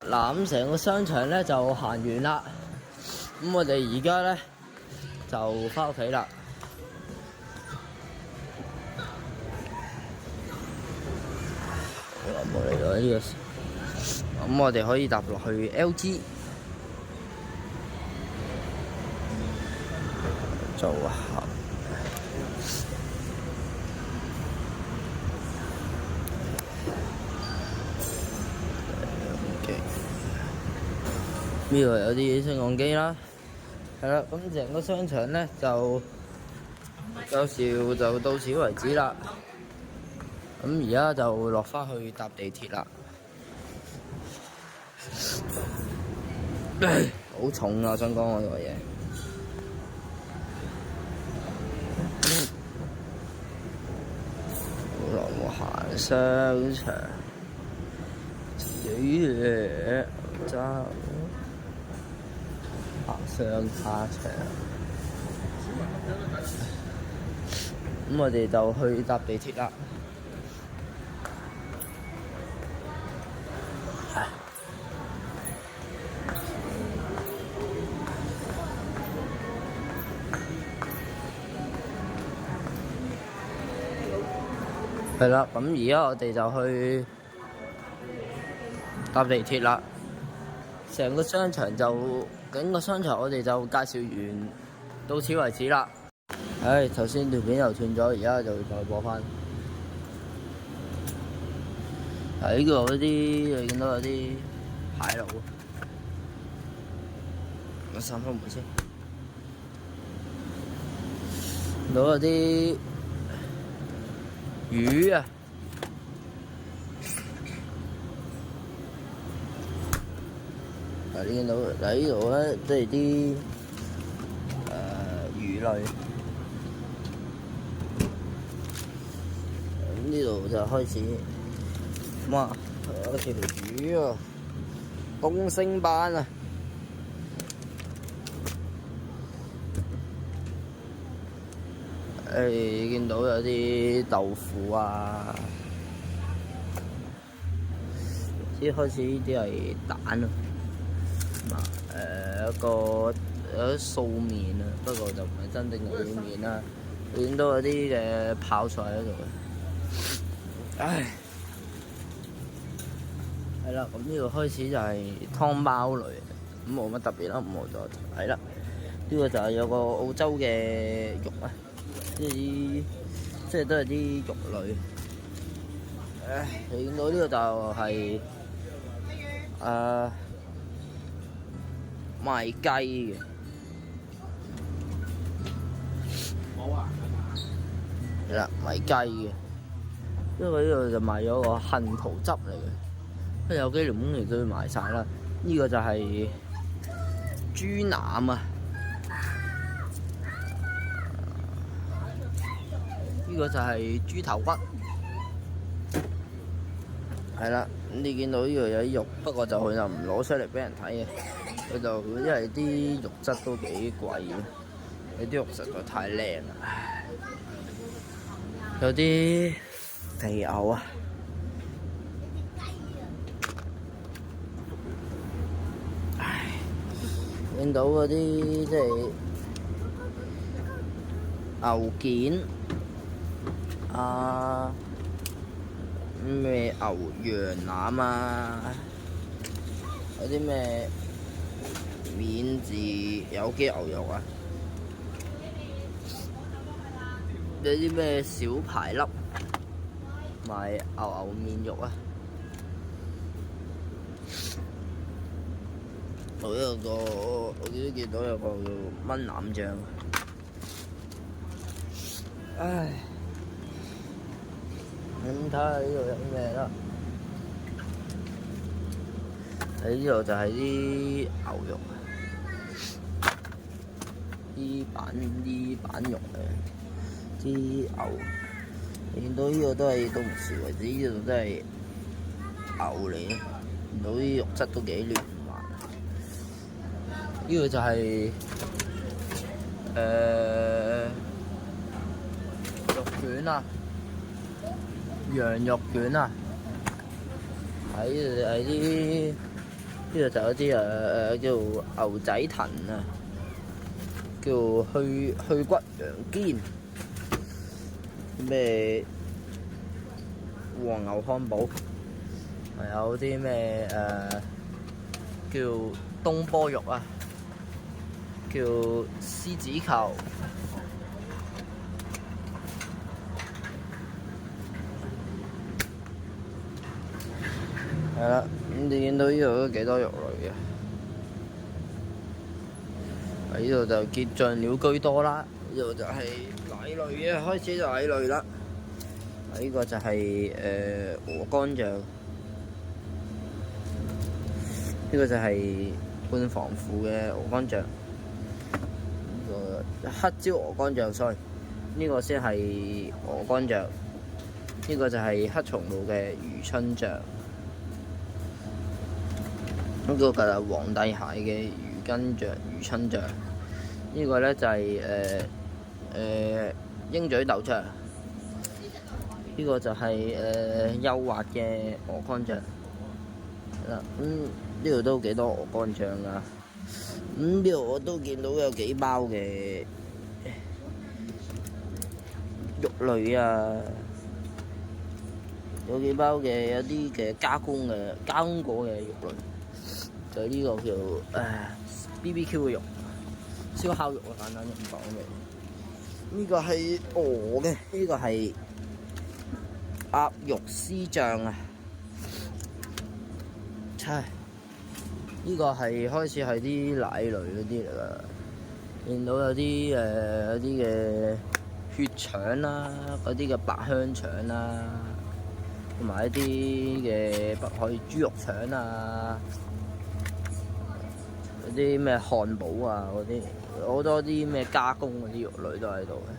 嗱，咁成個商場咧就行完啦，咁我哋而家咧就返屋企啦。冇嚟到呢個，咁我哋可以搭落去 LG 做下。呢度有啲升降機啦，係啦，咁成個商場咧就有時就到此為止啦。咁而家就落返去搭地鐵啦。好重啊！想講我呢個嘢。好耐冇行商場，走行商場。咁我哋就去搭地鐵啦。係啦，咁而家我哋就去搭地鐵啦。成個商場整個商場我哋就介紹完，到此為止啦。唉，頭先條片又斷咗，而家就再播翻。喺呢度嗰啲你見到有啲牌路，我閂翻門先。見到有啲魚啊！你見到喺呢度咧，即係啲魚類。咁呢度就開始，哇！有條魚啊，東星斑啊！見到有啲豆腐啊，先開始呢啲係蛋啊，有啲素麵啊，不過就唔係真正嘅麵啦。見到有啲嘅泡菜喺度嘅，唉，係啦，咁呢度開始就係湯包類，咁冇乜特別啦，冇咗係啦。呢個就係有個澳洲嘅肉啊。即係都係啲肉類。你見到呢個就係賣雞嘅。冇啊。係啦，賣雞嘅。因為呢度就賣咗個杏桃汁嚟嘅，有幾條碗嚟都要賣晒啦。呢個就係豬腩啊。呢個就係豬頭骨，係啦。咁你見到呢度有啲肉，不過佢就唔攞出嚟俾人睇嘅。佢就因為啲肉質都幾貴嘅，有啲肉實在太靚啦。有啲肥牛啊，見到嗰啲即係牛腱。咩牛羊腩啊，有啲咩免治有機牛肉啊，有啲咩小排粒，埋牛面肉啊。我見到有個叫炆腩醬，唉。咁睇下呢度有咩啦？喺呢度就係啲牛肉，啲板肉嚟，啲牛。你見到呢個都係到目前為止，呢度都係牛嚟嘅。見到啲肉質都幾嫩滑。呢個就係肉卷啊！羊肉卷啊，喺啲度就有啲叫牛仔藤啊，叫去骨羊肩，咩黃牛漢堡，還有啲咩叫東坡肉啊，叫獅子球。係啦，咁你見到呢度都幾多肉類嘅，呢度就見醬料居多啦。呢度就係奶類嘅，開始就奶類啦。呢個就係鵝肝醬，呢個就係半防腐嘅鵝肝醬。呢個黑椒鵝肝醬，sorry，呢個先係鵝肝醬。呢個就係黑松露嘅魚春醬。呢個就係皇帝蟹嘅魚筋醬、魚春醬。呢個咧就係鷹嘴豆醬。呢個就係幼滑嘅鵝肝醬。係啦，呢度都幾多鵝肝醬啊。呢度我都見到有幾包嘅肉類啊，有幾包嘅有啲嘅加工過嘅肉類。就呢個叫BBQ 嘅肉，燒烤肉啊，簡單咁講嘅。呢個係鵝嘅，呢個係鴨肉絲醬啊。呢個係開始係啲奶類嗰啲嚟㗎，見到有啲嘅血腸啦，嗰啲嘅百香腸啦，同埋一啲嘅北海豬肉腸啊。嗰啲咩漢堡啊，嗰啲好多啲咩加工嗰啲肉類都喺度嘅。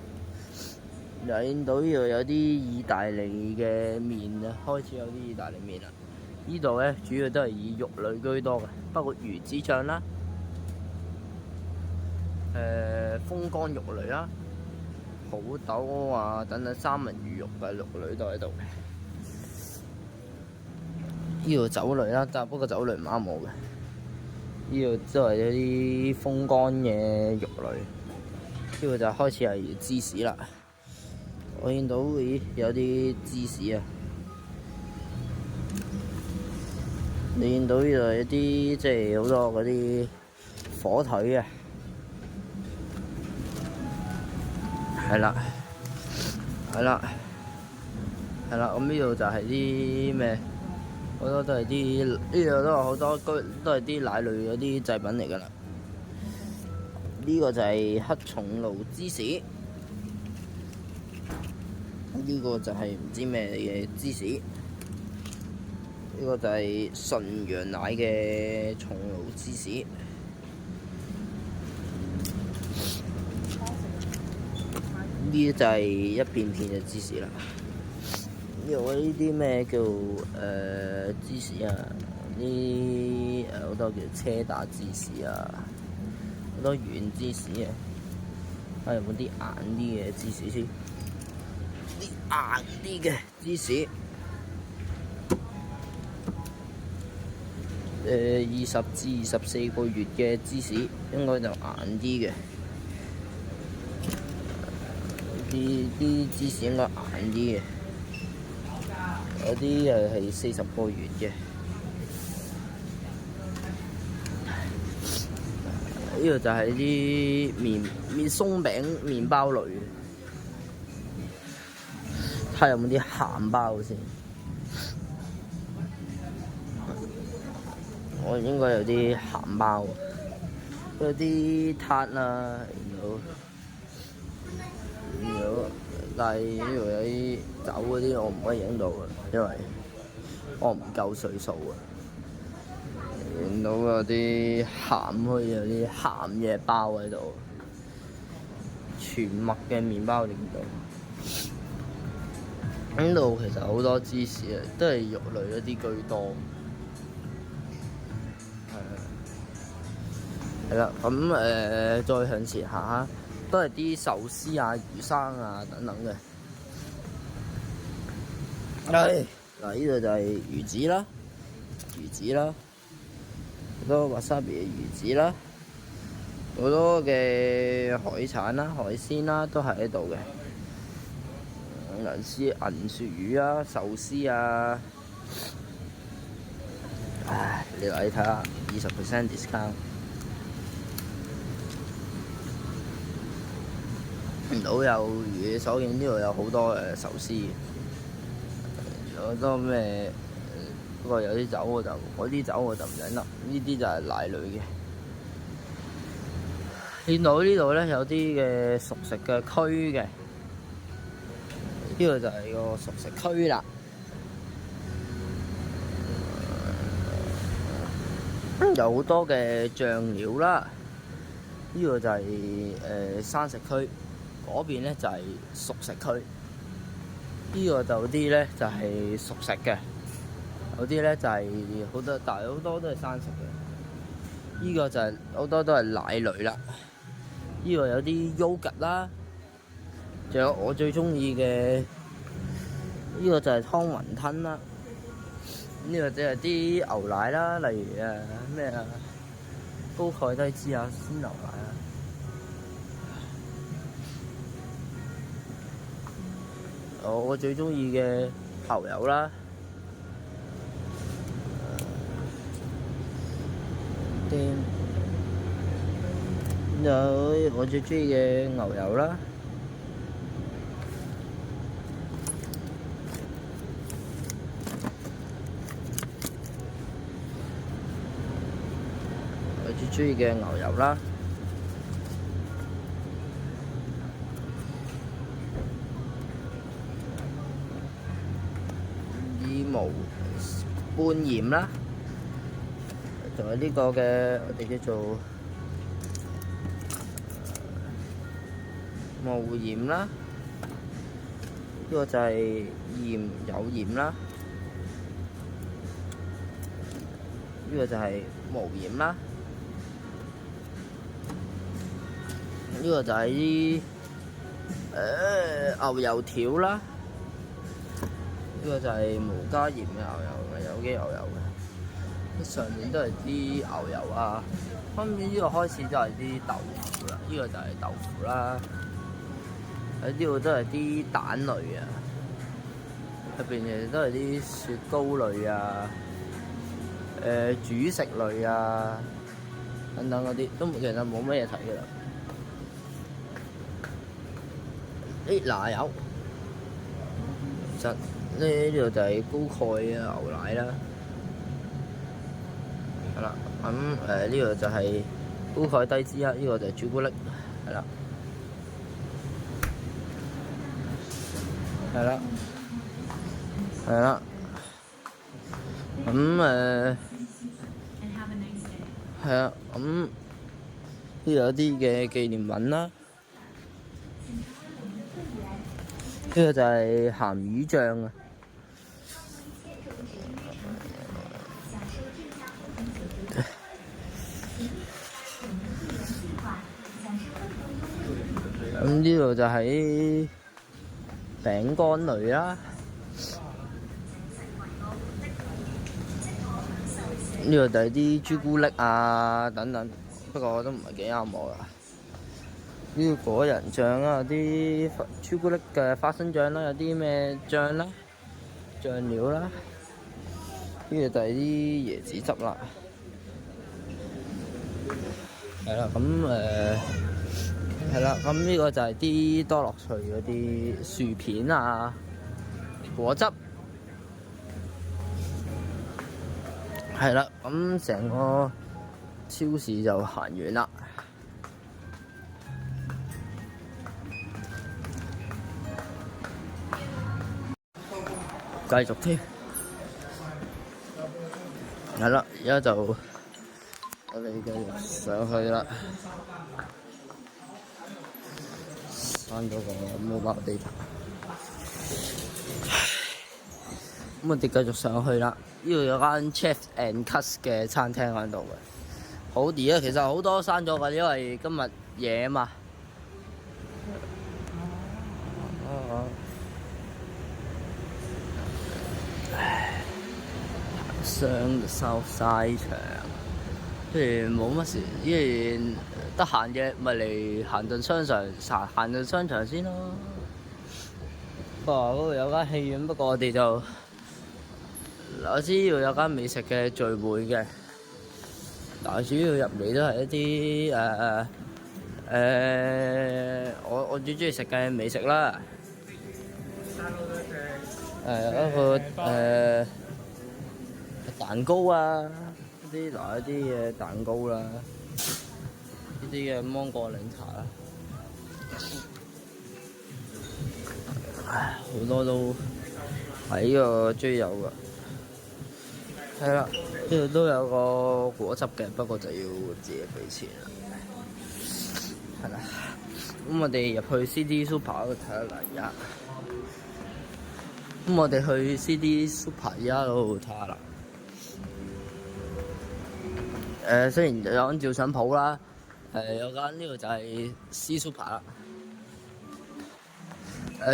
又見到呢度有啲意大利嘅麵啊，開始有啲意大利麵啦。呢度咧主要都係以肉類居多嘅，包括魚子醬啦、風乾肉類啦、好豆啊等等三文魚肉嘅肉類都喺度嘅。呢度酒類啦，但不過酒類唔啱我嘅。呢度都係有啲風乾嘅肉類，呢度就開始係芝士啦。我見到有啲芝士啊，你見到呢度有啲即係好多嗰啲火腿啊，係啦，咁呢度就係啲咩？好多都係啲，呢度都有好多都係啲奶類嗰啲製品嚟㗎啦。呢個就係黑松露芝士，呢個就係唔知咩嘅芝士，呢個就係純羊奶嘅松露芝士。呢就係一片片嘅芝士啦。有呢啲咩叫芝士啊？啲好多叫車打芝士啊，好多軟芝士啊。睇下有冇啲硬啲嘅芝士先？啲硬啲嘅芝士，20至24個月嘅芝士應該就硬啲嘅。啲芝士應該硬啲嘅。有啲係40個月嘅，呢度就係啲麵鬆餅麵包類，睇下有冇啲鹹包先。我應該有啲鹹包，有啲撻啦，但係呢度有啲酒嗰啲我唔可以影到嘅，因為我唔夠歲數啊。見到有啲鹹，可以有啲鹹嘅包喺度，全麥嘅麵包點到？呢度其實好多芝士啊，都係肉類一啲居多。係啦，咁再向前行，都係啲壽司啊、魚生啊等等嘅。嗱，呢度就係魚子啦，多 wasabi 嘅魚子啦，好多嘅海產啦、海鮮啦都係喺度嘅。銀鱈魚啊、壽司啊，你嚟睇下20% discount。老友魚所見呢度有好多壽司，有好多咩？不過有啲酒嗰啲酒我就唔飲啦。呢啲就係奶類嘅。見到呢度咧有啲嘅熟食嘅區嘅，呢個就係個熟食區啦。有好多嘅醬料啦。呢個就係生食區。嗰邊咧就係熟食區，呢個就有啲咧就係熟食嘅，有啲咧就係好多，但係好多都係生食嘅。呢個就係好多都係奶類啦。呢個有啲 yogurt 啦，仲有我最中意嘅呢個就係湯雲吞啦。呢個就係啲牛奶啦，例如咩高鈣低脂啊、鮮牛奶啊。我最中意嘅蠔油啦，有我最中意嘅牛油啦，我最中意嘅牛油啦。無半鹽啦，仲有呢個嘅我哋叫做無鹽啦，呢個就係有鹽啦，呢個就係無鹽啦，呢個就係啲牛油條啦。呢個就係無加鹽嘅牛油，有機牛油嘅。上面都係啲牛油啊，後面呢個開始就係啲豆腐啦。呢個就係豆腐啦。喺呢度都係啲蛋類啊，入邊其實都係啲雪糕類啊、主食類啊等等嗰啲，都其實冇乜嘢睇㗎啦。奶油，其實呢度就係高鈣嘅牛奶啦，係啦。咁呢度就係高鈣低脂啦，呢個就係朱古力，係啦，係啦，係啦。咁係啊，咁呢度有啲嘅紀念品啦。呢個就係鹹魚醬啊。咁呢度就係餅乾類啦。呢度就係啲朱古力啊等等，不過我都唔係幾啱我啦。呢個果仁醬啊，有啲朱古力嘅花生醬啦，有啲咩醬啦、醬料啦。呢個就係啲椰子汁啦。係啦，咁係啦，咁呢個就係啲多樂趣嗰啲薯片啊、果汁。係啦，咁成個超市就行完啦。繼續添，係啦，而家就我哋繼續上去啦。閂咗個mobile data，咁我哋繼續上去啦。呢度有間 Chef and Cuts 嘅餐廳喺度嘅，好啲啊！其實好多閂咗㗎，因為今日夜啊嘛。上 Southside 場，譬如冇乜事，依然得閒嘅咪嚟行進商場，行進商場先咯。嗰度有間戲院，不過我哋就我知要有間美食嘅聚會嘅，但係主要入嚟都係一啲我最中意食嘅美食啦。一個蛋糕啊，一啲嘅蛋糕啦，呢啲嘅芒果檸茶啦，好多都喺呢個追有㗎。係啦，呢度都有個果汁嘅，不過就要自己俾錢啦。係啦，咁我哋入去 CD Super 嗰度睇下嚟呀。咁我哋去 CD Super 而家嗰度睇下啦。雖然有間照相鋪啦，有間呢個就係 C Super 啦。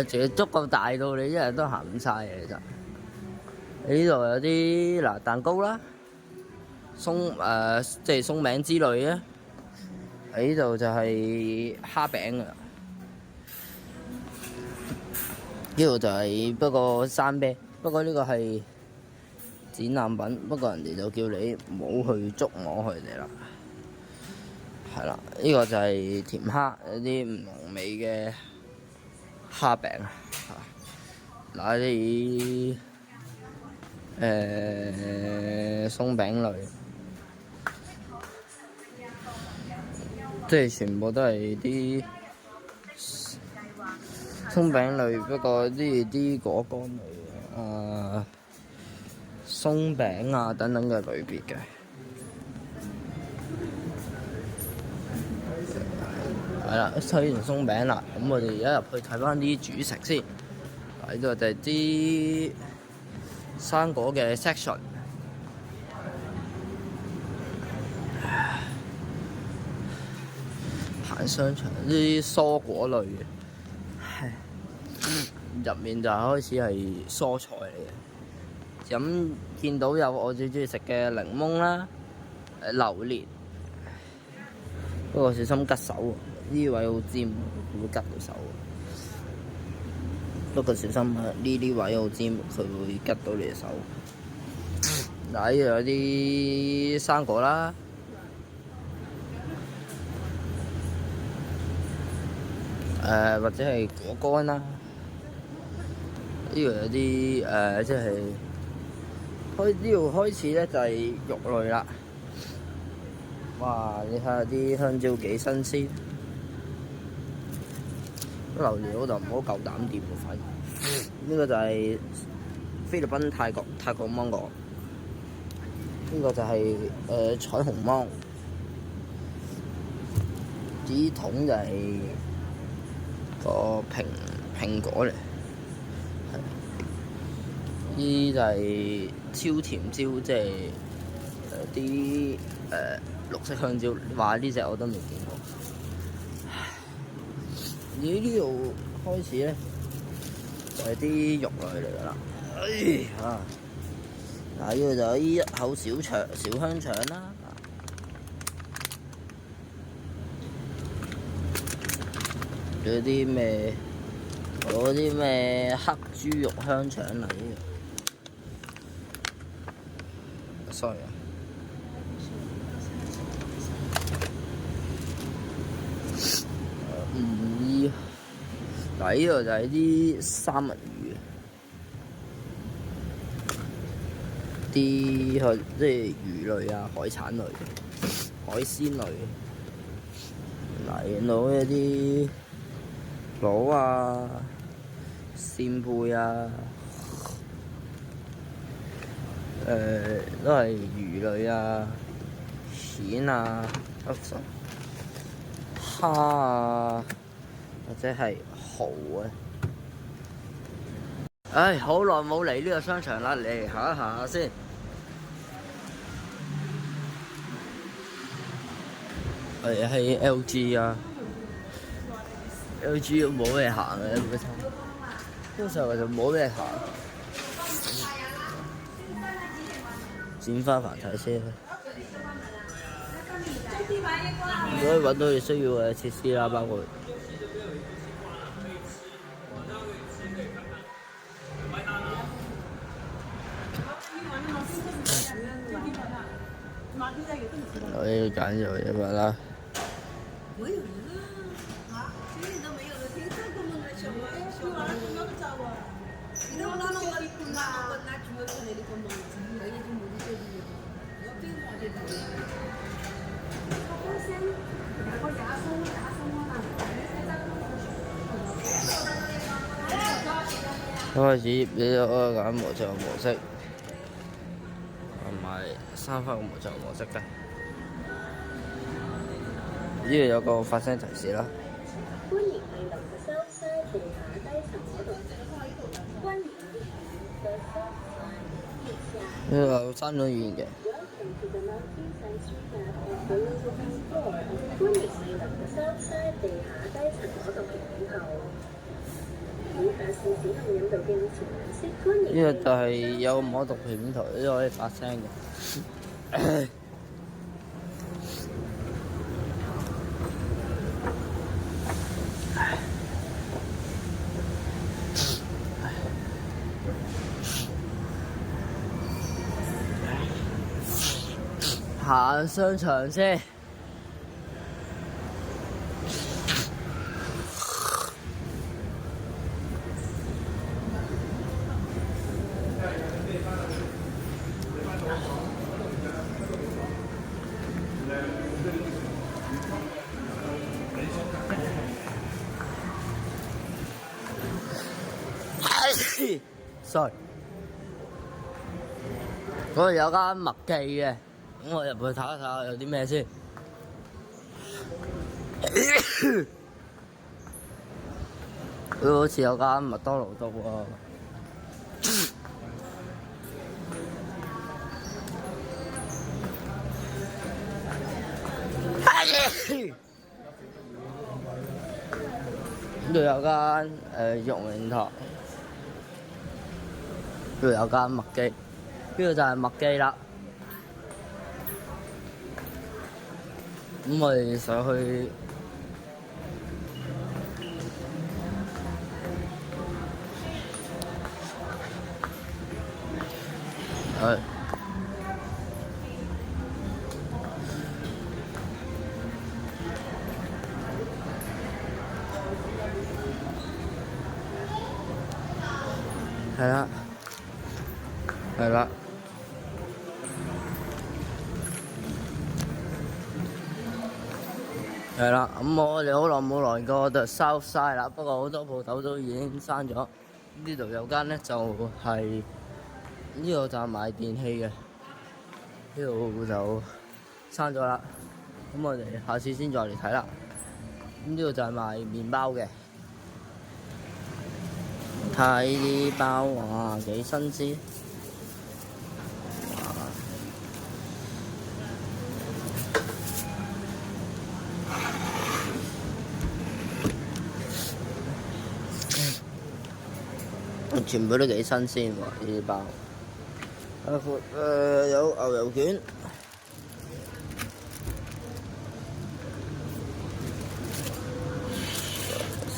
其實足夠大到你一日都行唔晒嘅，其實。呢度有啲蛋糕啦，即係鬆餅之類嘅。喺呢度就係蝦餅啊。呢度就係不過生啤，不過呢個係展覽品，不過人哋就叫你唔好去捉摸佢哋啦。係啦，呢個就係甜蝦，有啲唔同味嘅蝦餅啊。嗱啲鬆餅類，即係全部都係啲鬆餅類，不過啲果乾類啊、鬆餅啊等等嘅類別嘅。係啦，睇完鬆餅啦，咁我哋而家入去睇翻啲主食先。呢度就係啲生果嘅 section。行商場啲蔬果類嘅。入面就開始係蔬菜嚟嘅，咁見到有我最中意食嘅檸檬啦、榴蓮，不過小心拮手喎，呢位好尖，會拮到手。不過小心啊，呢位好尖，佢會拮到你隻手。嗱，呢度有啲生果啦。或者係果乾啦，呢度有啲即係呢度開始咧就係肉類啦。哇！你睇下啲香蕉幾新鮮，榴蓮嗰度唔好夠膽掂喎，反而呢個就係菲律賓泰國芒果，呢個就係彩虹芒，啲筒就係個蘋果嚟，呢就係超甜椒，即係啲綠色香蕉。話呢隻我都未見過。而呢度開始咧就係啲肉類嚟㗎啦。嗱，呢度就有一口小香腸啦。有啲咩？攞啲咩黑豬肉香腸嚟？sorry 啊。嗱，呢度就係啲三文魚，即係魚類啊、海產類、海鮮類。嗱，見到一啲螺啊、扇貝啊，都係魚類啊、蜆啊、蝦啊，或者係蠔啊。唉，好耐冇嚟呢個商場啦，嚟行一行下先。係 LG 啊。LG 冇咩行嘅，通常就冇咩行。剪花繁體車。可以揾到你需要嘅設施啦，包括我要揀咗嘢物啦。没有人啊，今年都没有了，听这个么来小孩，小孩不要走啊，你都拿我拿住我嚟你個網址，有嘢都冇啲嘢，我邊我哋睇。一開始你就可以揀無障模式，同埋3分無障模式嘅。呢度有個發聲提示啦。歡迎你臨嘅收西地下低層嗰度。歡迎你臨嘅收西地下。呢度有3種語言嘅。歡迎你臨嘅收西地下低層嗰度嘅等候。以下是使用引導嘅前提式。歡迎。呢個就係有摸讀平面圖，呢個可以發聲嘅。行商場先。sorry， 嗰度有間麥記嘅，咁我入去睇一睇有啲咩先。佢好似有間麥當勞都喎。呢度有間玉明堂。呢度有間麥記，呢個就係麥記啦。咁我哋上去係啦。係啦，係啦，咁我哋好耐冇來過就收晒啦，不過好多鋪頭都已經閂咗。呢度有間咧就係呢度就係賣電器嘅，呢度就閂咗啦。咁我哋下次先再嚟睇啦。咁呢度就係賣麵包嘅，睇啲包哇幾新鮮。全部都幾新鮮喎，呢啲包。有牛油卷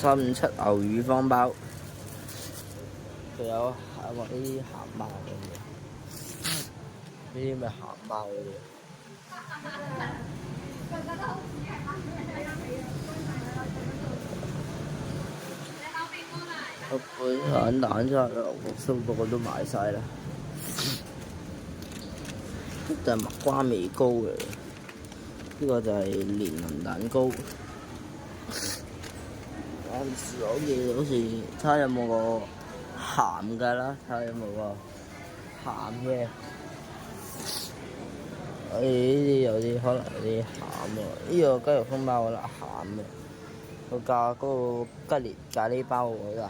，357牛乳方包，仲有啲鹹包嗰啲，呢啲咩鹹包嗰啲。本散蛋真係牛肉酥，個個都買晒啦。呢就係麥瓜味糕嚟，呢個就係蓮蓉蛋糕。我試好似睇下有冇個鹹㗎啦，睇下有冇個鹹嘅。呢啲有啲可能有啲鹹喎，呢個雞肉風包我覺得鹹嘅。嗰個吉列咖喱包我覺得鹹嘅。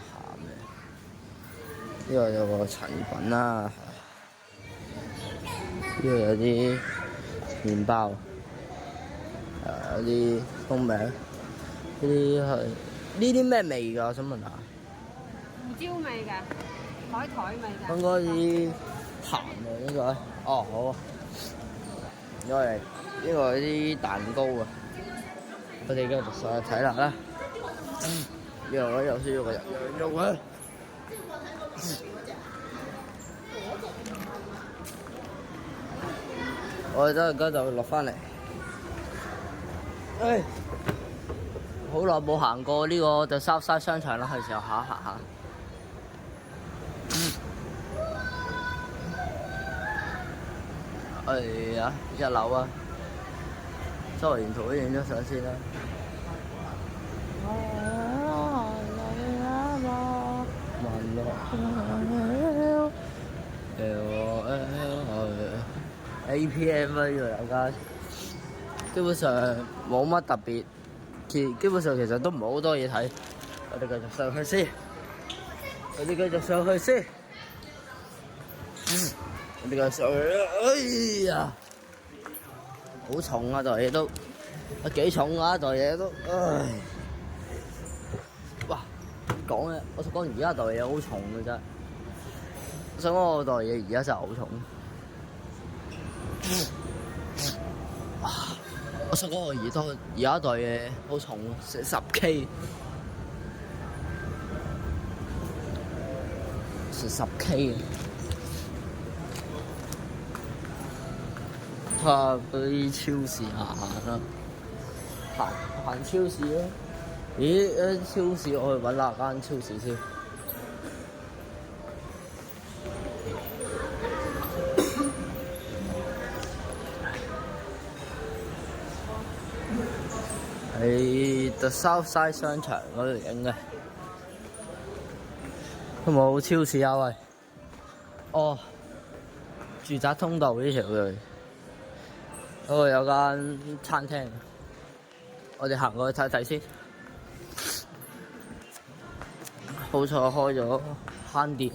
呢個有個陳粉啦，呢度有啲麵包，有啲鬆餅，呢啲係呢啲咩味㗎？我想問下。胡椒味㗎，台味㗎。應該啲鹹喎應該。哦好啊，因為。呢個係啲蛋糕啊，我哋繼續上去睇下啦。呢個有少少個人肉啊！我哋等陣間就落翻嚟。唉，好耐冇行過呢個The Southside商場啦，係時候行一行下。哎呀，一樓啊，周圍沿途都影咗相先啦。APM 啊，呢度有間，基本上冇乜特別，基本上其實都唔係好多嘢睇。我哋繼續上去先，我哋繼續上去先。我哋繼續上去，哎呀，好重啊！袋嘢都，幾重啊！袋嘢都，唉，哇！講嘅，我想講而家袋嘢好重嘅啫。我想講我袋嘢而家真係好重。哇！我想講我而家袋嘢好重，成10K， 成10K。睇下嗰啲超市行下啦，行超市啦。咦？超市我去揾下間超市先。喺 The Southside 商場嗰度影嘅，有冇超市優惠？哦，住宅通道呢條嘅，嗰度有間餐廳，我哋行過去睇睇先。好彩開咗慳電。